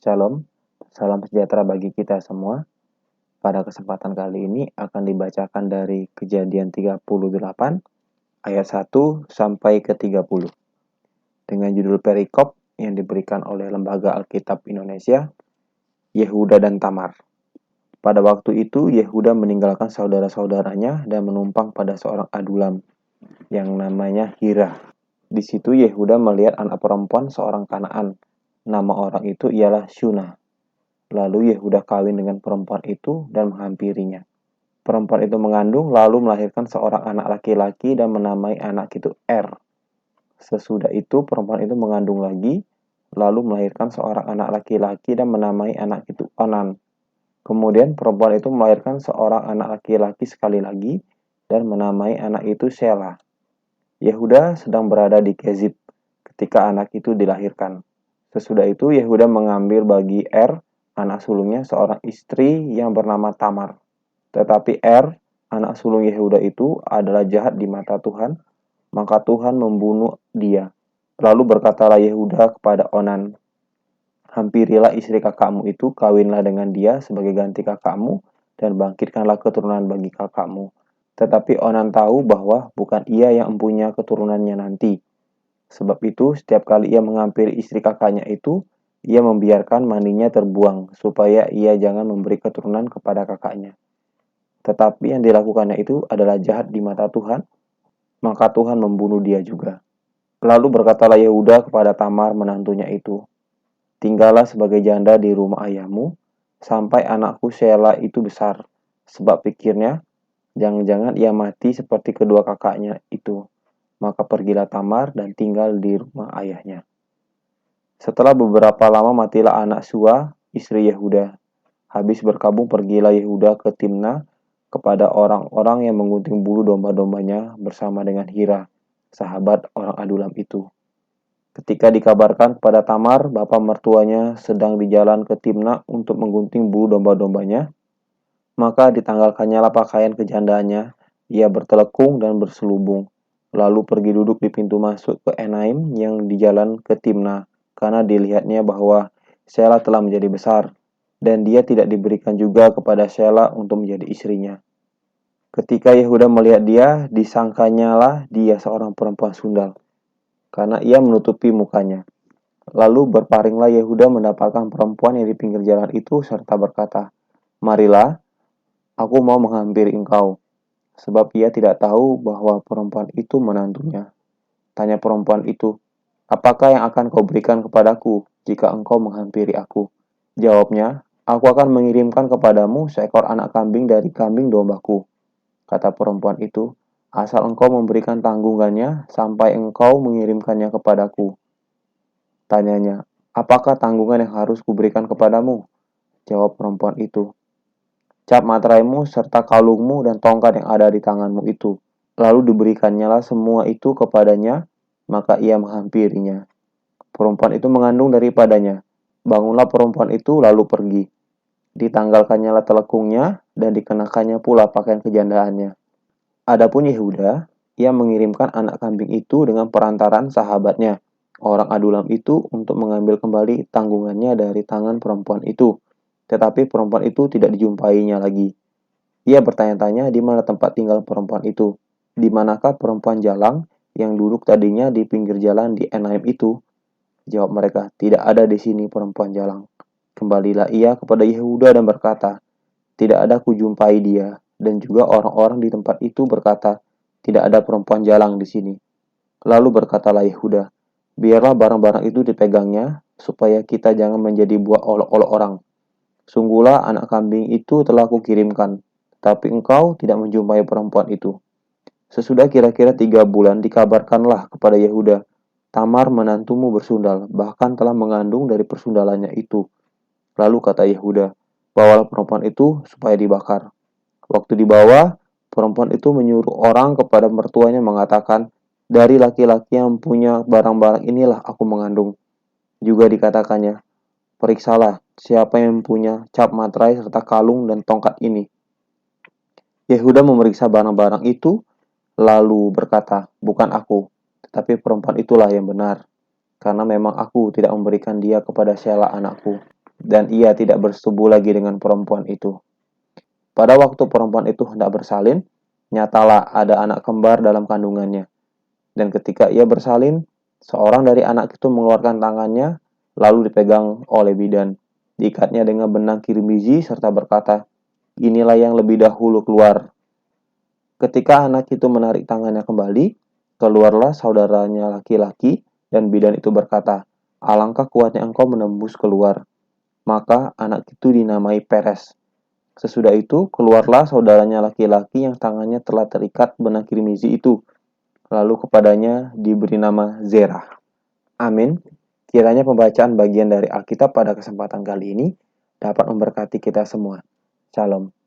Shalom, salam sejahtera bagi kita semua. Pada kesempatan kali ini akan dibacakan dari Kejadian 38 ayat 1 sampai ke 30 dengan judul perikop yang diberikan oleh Lembaga Alkitab Indonesia, Yehuda dan Tamar. Pada waktu itu Yehuda meninggalkan saudara-saudaranya dan menumpang pada seorang adulam yang namanya Hira. Di situ Yehuda melihat anak perempuan seorang Kanaan. Nama orang itu ialah Shunah. Lalu Yehuda kawin dengan perempuan itu dan menghampirinya. Perempuan itu mengandung lalu melahirkan seorang anak laki-laki dan menamai anak itu Sesudah itu perempuan itu mengandung lagi, lalu melahirkan seorang anak laki-laki dan menamai anak itu Onan. Kemudian perempuan itu melahirkan seorang anak laki-laki sekali lagi dan menamai anak itu Shelah. Yehuda sedang berada di Kezib ketika anak itu dilahirkan. Sesudah itu Yehuda mengambil bagi anak sulungnya seorang istri yang bernama Tamar. Tetapi anak sulung Yehuda itu adalah jahat di mata Tuhan, maka Tuhan membunuh dia. Lalu berkatalah Yehuda kepada Onan, "Hampirilah istri kakakmu itu, kawinlah dengan dia sebagai ganti kakakmu, dan bangkitkanlah keturunan bagi kakakmu." Tetapi Onan tahu bahwa bukan ia yang mempunyai keturunannya nanti. Sebab itu, setiap kali ia menghampiri istri kakaknya itu, ia membiarkan maninya terbuang, supaya ia jangan memberi keturunan kepada kakaknya. Tetapi yang dilakukannya itu adalah jahat di mata Tuhan, maka Tuhan membunuh dia juga. Lalu berkatalah Yehuda kepada Tamar menantunya itu, "Tinggallah sebagai janda di rumah ayahmu, sampai anakku Shelah itu besar." Sebab pikirnya, jangan-jangan ia mati seperti kedua kakaknya itu. Maka pergilah Tamar dan tinggal di rumah ayahnya. Setelah beberapa lama matilah anak Sua, istri Yehuda. Habis berkabung pergilah Yehuda ke Timna kepada orang-orang yang menggunting bulu domba-dombanya bersama dengan Hira, sahabat orang adulam itu. Ketika dikabarkan kepada Tamar, bapa mertuanya sedang di jalan ke Timna untuk menggunting bulu domba-dombanya, maka ditanggalkannya pakaian kejandaannya, ia bertelekung dan berselubung, lalu pergi duduk di pintu masuk ke Enaim yang di jalan ke Timna, karena dilihatnya bahwa Shelah telah menjadi besar, dan dia tidak diberikan juga kepada Shelah untuk menjadi istrinya. Ketika Yehuda melihat dia, disangkanyalah dia seorang perempuan sundal, karena ia menutupi mukanya. Lalu berparinglah Yehuda mendapatkan perempuan yang di pinggir jalan itu, serta berkata, "Marilah, aku mau menghampiri engkau." Sebab ia tidak tahu bahwa perempuan itu menantunya. Tanya perempuan itu, "Apakah yang akan kau berikan kepadaku jika engkau menghampiri aku?" Jawabnya, "Aku akan mengirimkan kepadamu seekor anak kambing dari kambing dombaku." Kata perempuan itu, "Asal engkau memberikan tanggungannya sampai engkau mengirimkannya kepadaku." Tanyanya, "Apakah tanggungan yang harus kuberikan kepadamu?" Jawab perempuan itu, "Cap materaimu serta kalungmu dan tongkat yang ada di tanganmu itu." Lalu diberikannya semua itu kepadanya, maka ia menghampirinya. Perempuan itu mengandung daripadanya. Bangunlah perempuan itu lalu pergi. Ditanggalkannya telekungnya dan dikenakannya pula pakaian kejandaannya. Adapun Yehuda, ia mengirimkan anak kambing itu dengan perantaran sahabatnya, orang adulam itu, untuk mengambil kembali tanggungannya dari tangan perempuan itu. Tetapi perempuan itu tidak dijumpainya lagi. Ia bertanya-tanya di mana tempat tinggal perempuan itu. Di manakah perempuan jalang yang duduk tadinya di pinggir jalan di Enaim itu? Jawab mereka, "Tidak ada di sini perempuan jalang." Kembalilah ia kepada Yehuda dan berkata, "Tidak ada kujumpai dia." Dan juga orang-orang di tempat itu berkata, "Tidak ada perempuan jalang di sini." Lalu berkatalah Yehuda, "Biarlah barang-barang itu dipegangnya, supaya kita jangan menjadi buah olok-olok orang. Sungguhlah anak kambing itu telah kukirimkan, tapi engkau tidak menjumpai perempuan itu." Sesudah kira-kira 3 bulan dikabarkanlah kepada Yehuda, "Tamar menantumu bersundal, bahkan telah mengandung dari persundalannya itu." Lalu kata Yehuda, "Bawalah perempuan itu supaya dibakar." Waktu dibawa, perempuan itu menyuruh orang kepada mertuanya mengatakan, "Dari laki-laki yang punya barang-barang inilah aku mengandung." Juga dikatakannya, "Periksalah siapa yang punya cap materai serta kalung dan tongkat ini." Yehuda memeriksa barang-barang itu, lalu berkata, "Bukan aku, tetapi perempuan itulah yang benar, karena memang aku tidak memberikan dia kepada Shelah anakku." dan ia tidak bersetubuh lagi dengan perempuan itu. Pada waktu perempuan itu hendak bersalin, nyatalah ada anak kembar dalam kandungannya. Dan ketika ia bersalin, seorang dari anak itu mengeluarkan tangannya, lalu dipegang oleh bidan. Diikatnya dengan benang kirmizi serta berkata, "Inilah yang lebih dahulu keluar." Ketika anak itu menarik tangannya kembali, keluarlah saudaranya laki-laki, dan bidan itu berkata, "Alangkah kuatnya engkau menembus keluar." Maka anak itu dinamai Peres. Sesudah itu, keluarlah saudaranya laki-laki yang tangannya telah terikat benang kirmizi itu. Lalu kepadanya diberi nama Zerah. Amin. Kiranya pembacaan bagian dari Alkitab pada kesempatan kali ini dapat memberkati kita semua. Shalom.